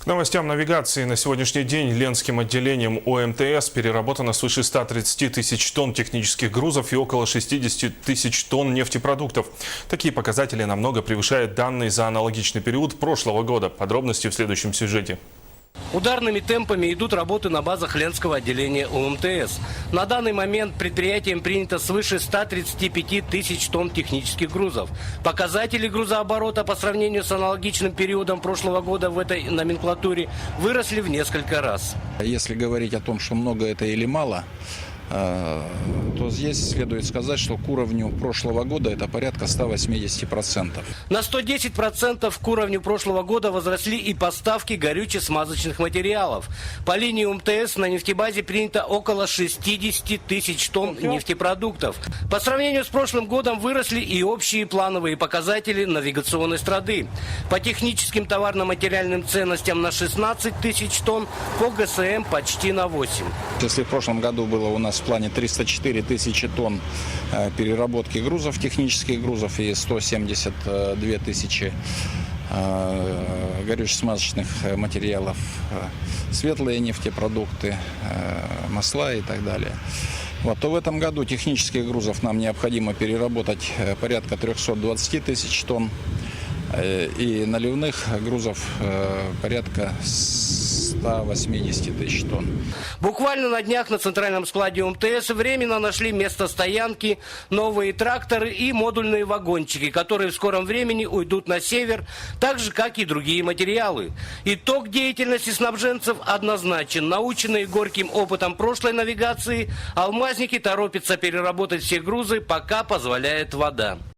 К новостям навигации. На сегодняшний день Ленским отделением ОМТС переработано свыше 130 тысяч тонн технических грузов и около 60 тысяч тонн нефтепродуктов. Такие показатели намного превышают данные за аналогичный период прошлого года. Подробности в следующем сюжете. Ударными темпами идут работы на базах Ленского отделения ОМТС. На данный момент предприятием принято свыше 135 тысяч тонн технических грузов. Показатели грузооборота по сравнению с аналогичным периодом прошлого года в этой номенклатуре выросли в несколько раз. Если говорить о том, что много это или мало, то здесь следует сказать, что к уровню прошлого года это порядка 180%. На 110% к уровню прошлого года возросли и поставки горюче-смазочных материалов. По линии УМТС на нефтебазе принято около 60 тысяч тонн нефтепродуктов. По сравнению с прошлым годом выросли и общие плановые показатели навигационной страды. По техническим товарно-материальным ценностям на 16 тысяч тонн, по ГСМ почти на 8. Если в прошлом году было у нас в плане 304 тысячи тонн переработки грузов, технических грузов, и 172 тысячи горюче-смазочных материалов, светлые нефтепродукты, масла и так далее, то в этом году технических грузов нам необходимо переработать порядка 320 тысяч тонн, и наливных грузов порядка 180 тысяч тонн. Буквально на днях на центральном складе УМТС временно нашли место стоянки новые тракторы и модульные вагончики, которые в скором времени уйдут на север, так же, как и другие материалы. Итог деятельности снабженцев однозначен. Наученные горьким опытом прошлой навигации, алмазники торопятся переработать все грузы, пока позволяет вода.